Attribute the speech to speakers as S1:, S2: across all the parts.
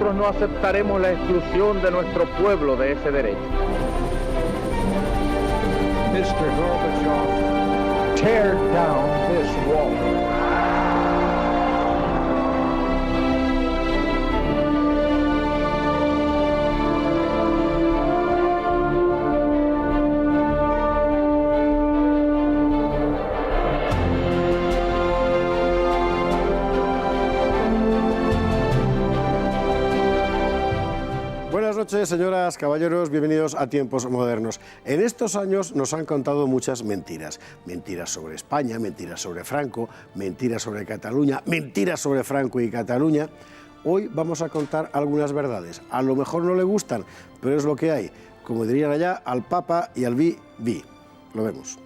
S1: nosotros no aceptaremos la exclusión de nuestro pueblo de ese derecho.
S2: Mr. Gorbachev, tear down this wall.
S3: Buenas noches, señoras, caballeros, bienvenidos a Tiempos Modernos. En estos años nos han contado muchas mentiras. Mentiras sobre España, mentiras sobre Franco, mentiras sobre Cataluña, mentiras sobre Franco y Cataluña. Hoy vamos a contar algunas verdades. A lo mejor no le gustan, pero es lo que hay. Como dirían allá, al Papa y al vi. Lo vemos.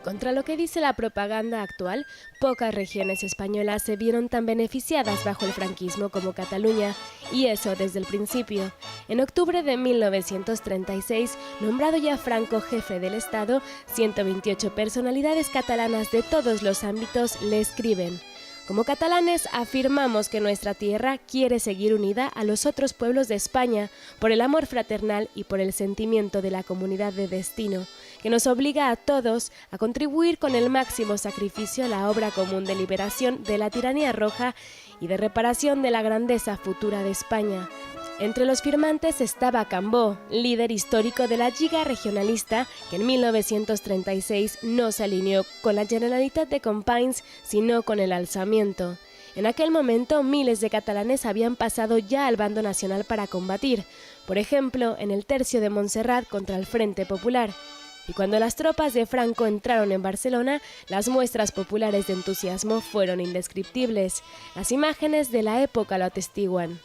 S4: Contra lo que dice la propaganda actual, pocas regiones españolas se vieron tan beneficiadas bajo el franquismo como Cataluña, y eso desde el principio. En octubre de 1936, nombrado ya Franco jefe del Estado, 128 personalidades catalanas de todos los ámbitos le escriben: como catalanes afirmamos que nuestra tierra quiere seguir unida a los otros pueblos de España por el amor fraternal y por el sentimiento de la comunidad de destino, que nos obliga a todos a contribuir con el máximo sacrificio a la obra común de liberación de la tiranía roja y de reparación de la grandeza futura de España. Entre los firmantes estaba Cambó, líder histórico de la Lliga Regionalista, que en 1936 no se alineó con la Generalitat de Companys, sino con el alzamiento. En aquel momento, miles de catalanes habían pasado ya al bando nacional para combatir, por ejemplo, en el Tercio de Montserrat contra el Frente Popular. Y cuando las tropas de Franco entraron en Barcelona, las muestras populares de entusiasmo fueron indescriptibles. Las imágenes de la época lo atestiguan.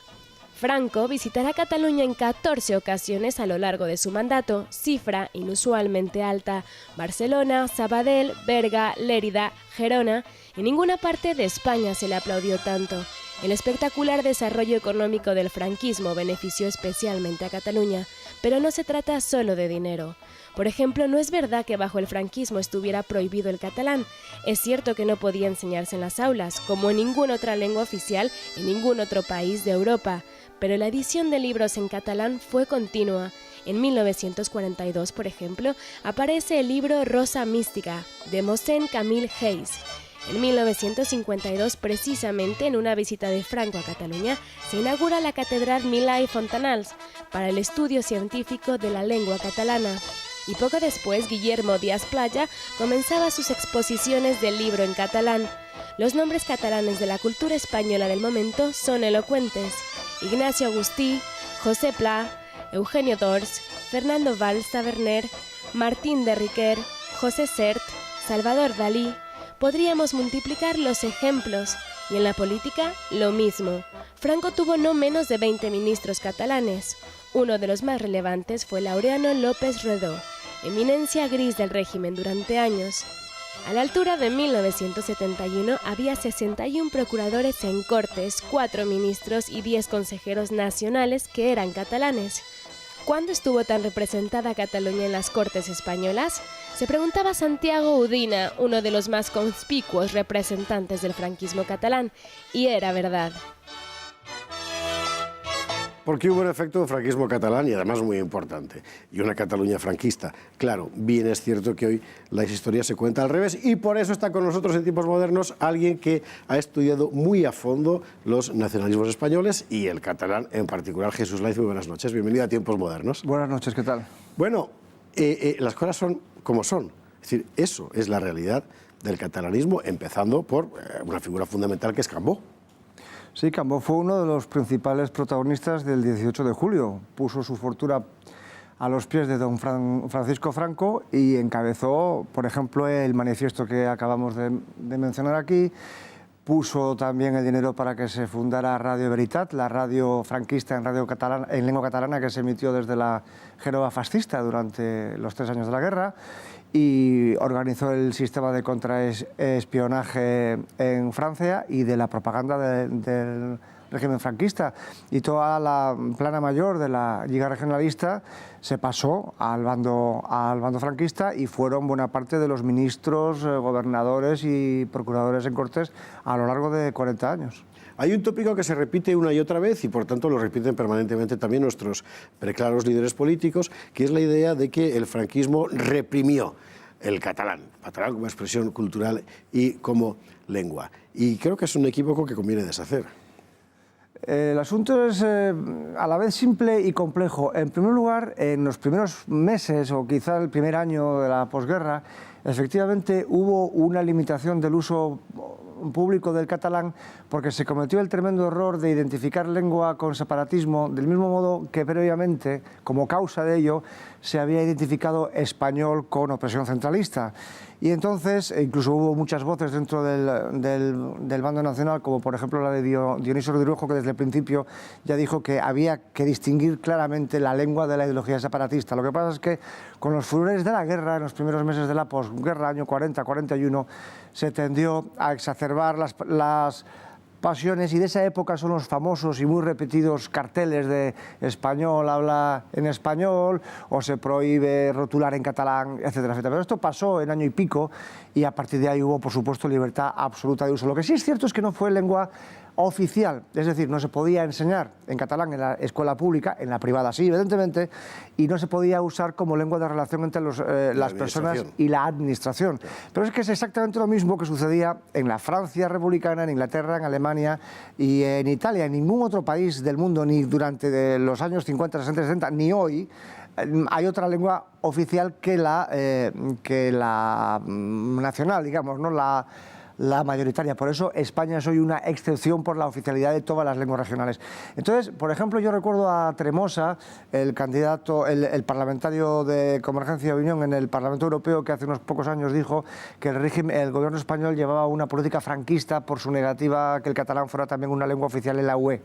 S4: Franco visitará Cataluña en 14 ocasiones a lo largo de su mandato, cifra inusualmente alta. Barcelona, Sabadell, Berga, Lérida, Gerona. En ninguna parte de España se le aplaudió tanto. El espectacular desarrollo económico del franquismo benefició especialmente a Cataluña, pero no se trata solo de dinero. Por ejemplo, no es verdad que bajo el franquismo estuviera prohibido el catalán. Es cierto que no podía enseñarse en las aulas, como en ninguna otra lengua oficial en ningún otro país de Europa, pero la edición de libros en catalán fue continua. En 1942, por ejemplo, aparece el libro Rosa Mística, de Mossèn Camil Hayes. En 1952, precisamente en una visita de Franco a Cataluña, se inaugura la Catedral Milà i Fontanals para el estudio científico de la lengua catalana. Y poco después, Guillermo Díaz Playa comenzaba sus exposiciones del libro en catalán. Los nombres catalanes de la cultura española del momento son elocuentes: Ignacio Agustí, José Pla, Eugenio d'Ors, Fernando Valls Taverner, Martín de Riquer, José Sert, Salvador Dalí. Podríamos multiplicar los ejemplos, y en la política lo mismo. Franco tuvo no menos de 20 ministros catalanes. Uno de los más relevantes fue Laureano López Redó, eminencia gris del régimen durante años. A la altura de 1971 había 61 procuradores en Cortes, 4 ministros y 10 consejeros nacionales que eran catalanes. ¿Cuándo estuvo tan representada Cataluña en las Cortes españolas? Se preguntaba Santiago Udina, uno de los más conspicuos representantes del franquismo catalán, y era verdad.
S3: Porque hubo un efecto de franquismo catalán y además muy importante, y una Cataluña franquista. Claro, bien es cierto que hoy la historia se cuenta al revés, y por eso está con nosotros en Tiempos Modernos alguien que ha estudiado muy a fondo los nacionalismos españoles y el catalán en particular. Jesús Laiz, muy buenas noches, bienvenido a Tiempos Modernos.
S5: Buenas noches, ¿qué tal?
S3: Bueno, las cosas son como son, es decir, eso es la realidad del catalanismo, empezando por una figura fundamental que es Cambó.
S5: Sí, Cambó fue uno de los principales protagonistas del 18 de julio. Puso su fortuna a los pies de don Francisco Franco y encabezó, por ejemplo, el manifiesto que acabamos de mencionar aquí. Puso también el dinero para que se fundara Radio Veritat, la radio franquista en lengua catalana que se emitió desde la Génova fascista durante los 3 años de la guerra, y organizó el sistema de contraespionaje en Francia y de la propaganda del régimen franquista, y toda la plana mayor de la Lliga Regionalista se pasó al bando franquista y fueron buena parte de los ministros, gobernadores y procuradores en Cortes a lo largo de 40 años.
S3: Hay un tópico que se repite una y otra vez y por tanto lo repiten permanentemente también nuestros preclaros líderes políticos, que es la idea de que el franquismo reprimió el catalán como expresión cultural y como lengua. Y creo que es un equívoco que conviene deshacer.
S5: El asunto es a la vez simple y complejo. En primer lugar, en los primeros meses o quizá el primer año de la posguerra, efectivamente hubo una limitación del uso público del catalán porque se cometió el tremendo error de identificar lengua con separatismo, del mismo modo que previamente, como causa de ello, se había identificado español con opresión centralista. Y entonces, incluso hubo muchas voces dentro del bando nacional, como por ejemplo la de Dionisio Rodrigo, que desde el principio ya dijo que había que distinguir claramente la lengua de la ideología separatista. Lo que pasa es que con los furores de la guerra, en los primeros meses de la posguerra, año 40-41, se tendió a exacerbar las pasiones, y de esa época son los famosos y muy repetidos carteles de español habla en español o se prohíbe rotular en catalán, etcétera, etcétera. Pero esto pasó en año y pico y a partir de ahí hubo, por supuesto, libertad absoluta de uso. Lo que sí es cierto es que no fue lengua oficial, es decir, no se podía enseñar en catalán en la escuela pública, en la privada sí, evidentemente, y no se podía usar como lengua de relación entre las personas y la administración. Pero es que es exactamente lo mismo que sucedía en la Francia republicana, en Inglaterra, en Alemania y en Italia. En ningún otro país del mundo, ni durante los años 50, 60, 60, ni hoy, hay otra lengua oficial que la nacional, digamos, ¿no? La mayoritaria. Por eso España es hoy una excepción por la oficialidad de todas las lenguas regionales. Entonces, por ejemplo, yo recuerdo a Tremosa, el candidato, el parlamentario de Convergencia y Unión en el Parlamento Europeo, que hace unos pocos años dijo que el gobierno español llevaba una política franquista por su negativa a que el catalán fuera también una lengua oficial en la UE.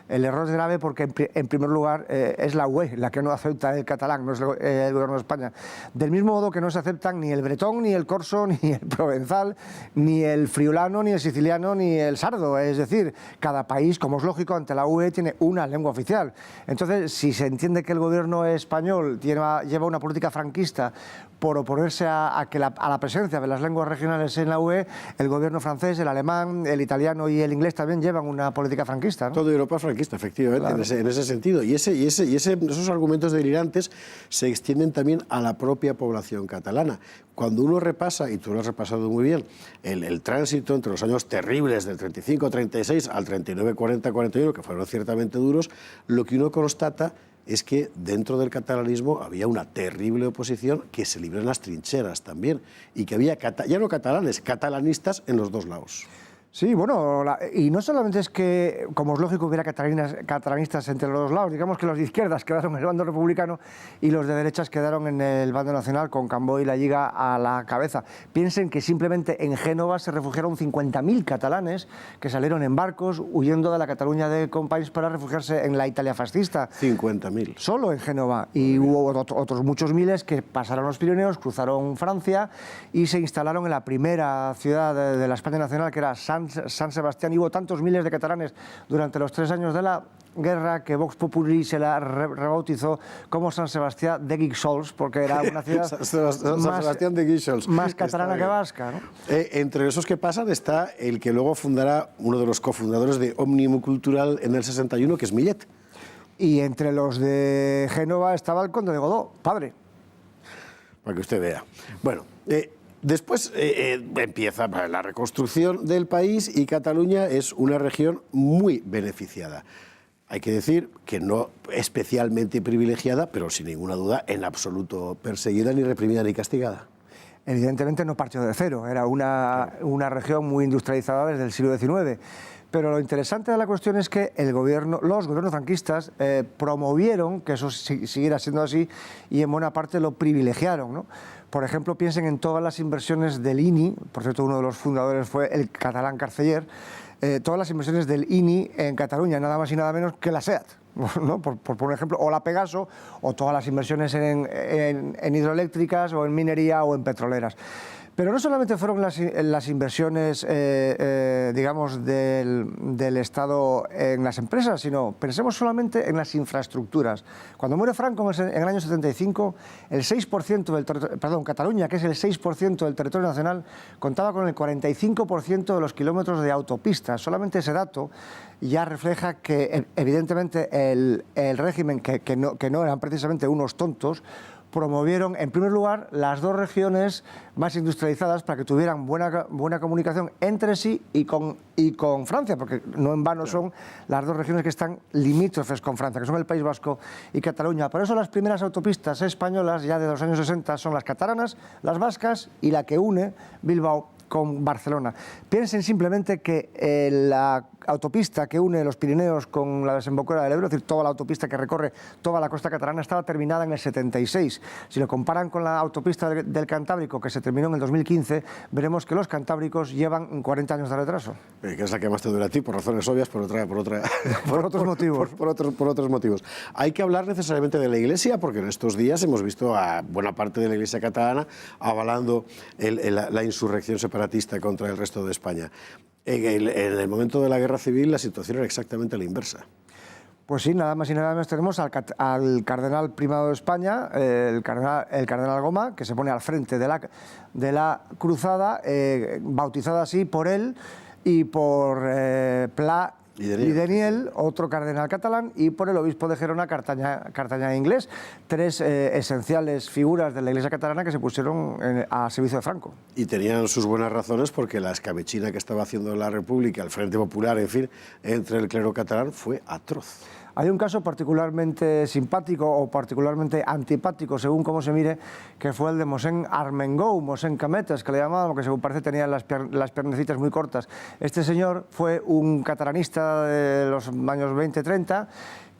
S5: El error es grave porque, en primer lugar, es la UE la que no acepta el catalán, no es el gobierno de España. Del mismo modo que no se aceptan ni el bretón, ni el corso, ni el provenzal, ni el friulano, ni el siciliano, ni el sardo. Es decir, cada país, como es lógico, ante la UE tiene una lengua oficial. Entonces, si se entiende que el gobierno español lleva una política franquista por oponerse a la presencia de las lenguas regionales en la UE, el gobierno francés, el alemán, el italiano y el inglés también llevan una política franquista, ¿no?
S3: Toda Europa es franquista, efectivamente, claro. en ese sentido. Y esos argumentos delirantes se extienden también a la propia población catalana. Cuando uno repasa, y tú lo has repasado muy bien, el tránsito entre los años terribles del 35-36 al 39-40-41, que fueron ciertamente duros, lo que uno constata es que dentro del catalanismo había una terrible oposición que se libró en las trincheras también, y que había, ya no catalanes, catalanistas en los dos lados.
S5: Sí, bueno, y no solamente es que, como es lógico, hubiera catalanistas entre los dos lados, digamos que los de izquierdas quedaron en el bando republicano y los de derechas quedaron en el bando nacional, con Cambó y la Lliga a la cabeza. Piensen que simplemente en Génova se refugiaron 50.000 catalanes que salieron en barcos huyendo de la Cataluña de Companys para refugiarse en la Italia fascista.
S3: 50.000.
S5: Solo en Génova. Y hubo otros muchos miles que pasaron los Pirineos, cruzaron Francia y se instalaron en la primera ciudad de la España nacional, que era San Sebastián, y hubo tantos miles de catalanes durante los 3 años de la guerra que Vox Populi se la rebautizó como San Sebastián de Guíxols, porque era una ciudad más catalana que vasca, ¿no?
S3: Entre esos que pasan está el que luego fundará uno de los cofundadores de Òmnium Cultural en el 61, que es Millet.
S5: Y entre los de Génova estaba el conde de Godó, padre.
S3: Para que usted vea. Bueno, después empieza la reconstrucción del país y Cataluña es una región muy beneficiada. Hay que decir que no especialmente privilegiada, pero sin ninguna duda en absoluto perseguida, ni reprimida, ni castigada.
S5: Evidentemente no partió de cero, era una región muy industrializada desde el siglo XIX. Pero lo interesante de la cuestión es que los gobiernos franquistas promovieron que eso siguiera siendo así y en buena parte lo privilegiaron, ¿no? Por ejemplo, piensen en todas las inversiones del INI, por cierto, uno de los fundadores fue el catalán Carceller, todas las inversiones del INI en Cataluña, nada más y nada menos que la SEAT, ¿no? por ejemplo, o la Pegaso, o todas las inversiones en hidroeléctricas, o en minería, o en petroleras. Pero no solamente fueron las inversiones, digamos, del Estado en las empresas, sino pensemos solamente en las infraestructuras. Cuando muere Franco en el año 75, el 6% Cataluña, que es el 6% del territorio nacional, contaba con el 45% de los kilómetros de autopistas. Solamente ese dato ya refleja que, evidentemente, el régimen, que no eran precisamente unos tontos, promovieron, en primer lugar, las dos regiones más industrializadas para que tuvieran buena comunicación entre sí y con Francia, porque no en vano son las dos regiones que están limítrofes con Francia, que son el País Vasco y Cataluña. Por eso las primeras autopistas españolas, ya de los años 60, son las catalanas, las vascas y la que une Bilbao con Barcelona. Piensen simplemente que la autopista que une los Pirineos con la desembocadura del Ebro, es decir, toda la autopista que recorre toda la costa catalana, estaba terminada en el 76. Si lo comparan con la autopista del Cantábrico, que se terminó en el 2015, veremos que los cantábricos llevan 40 años de retraso.
S3: Que es la que más te dura a ti, por razones obvias, por
S5: otros motivos.
S3: Por otros motivos. Hay que hablar necesariamente de la Iglesia, porque en estos días hemos visto a buena parte de la Iglesia catalana avalando la insurrección separatista contra el resto de España. En el momento de la guerra civil la situación era exactamente la inversa.
S5: Pues sí, nada más y nada menos tenemos al cardenal primado de España, el cardenal Goma, que se pone al frente de la cruzada, bautizada así por él y por Pla y Daniel, otro cardenal catalán, y por el obispo de Gerona, Cartañà inglés, tres esenciales figuras de la Iglesia catalana que se pusieron a servicio de Franco.
S3: Y tenían sus buenas razones, porque la escabechina que estaba haciendo la República, el Frente Popular, en fin, entre el clero catalán fue atroz.
S5: Hay un caso particularmente simpático o particularmente antipático, según cómo se mire, que fue el de Mosén Armengou, Mosén Cametes, que le llamaban, que según parece tenía las piernecitas muy cortas. Este señor fue un catalanista de los años 20-30,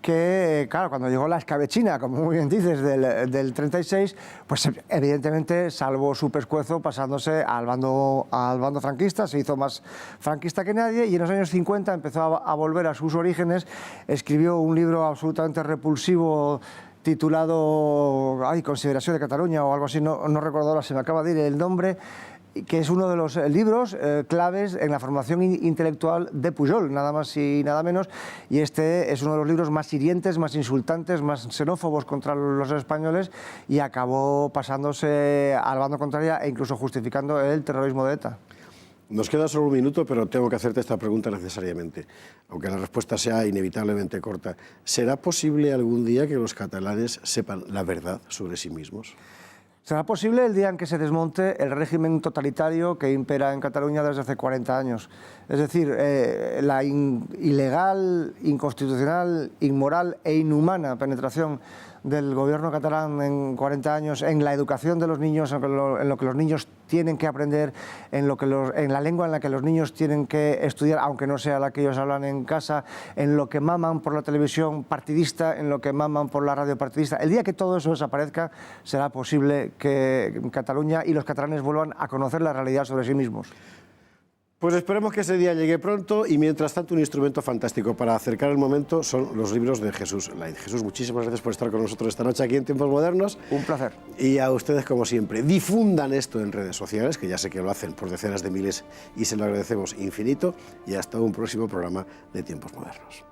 S5: que, claro, cuando llegó la escabechina, como muy bien dices, del 36, pues evidentemente salvó su pescuezo pasándose al bando franquista, se hizo más franquista que nadie, y en los años 50 empezó a volver a sus orígenes, escribió un libro absolutamente repulsivo titulado Consideración de Cataluña o algo así, no recuerdo ahora, se me acaba de ir el nombre, que es uno de los libros claves en la formación intelectual de Pujol, nada más y nada menos, y este es uno de los libros más hirientes, más insultantes, más xenófobos contra los españoles, y acabó pasándose al bando contrario e incluso justificando el terrorismo de ETA.
S3: Nos queda solo un minuto, pero tengo que hacerte esta pregunta necesariamente, aunque la respuesta sea inevitablemente corta. ¿Será posible algún día que los catalanes sepan la verdad sobre sí mismos?
S5: Será posible el día en que se desmonte el régimen totalitario que impera en Cataluña desde hace 40 años. Es decir, la ilegal, inconstitucional, inmoral e inhumana penetración del gobierno catalán en 40 años en la educación de los niños, en lo que los niños tienen que aprender, en la lengua en la que los niños tienen que estudiar, aunque no sea la que ellos hablan en casa, en lo que maman por la televisión partidista, en lo que maman por la radio partidista. El día que todo eso desaparezca, será posible que Cataluña y los catalanes vuelvan a conocer la realidad sobre sí mismos.
S3: Pues esperemos que ese día llegue pronto, y mientras tanto un instrumento fantástico para acercar el momento son los libros de Jesús Lainz. Jesús, muchísimas gracias por estar con nosotros esta noche aquí en Tiempos Modernos.
S5: Un placer.
S3: Y a ustedes, como siempre, difundan esto en redes sociales, que ya sé que lo hacen por decenas de miles y se lo agradecemos infinito, y hasta un próximo programa de Tiempos Modernos.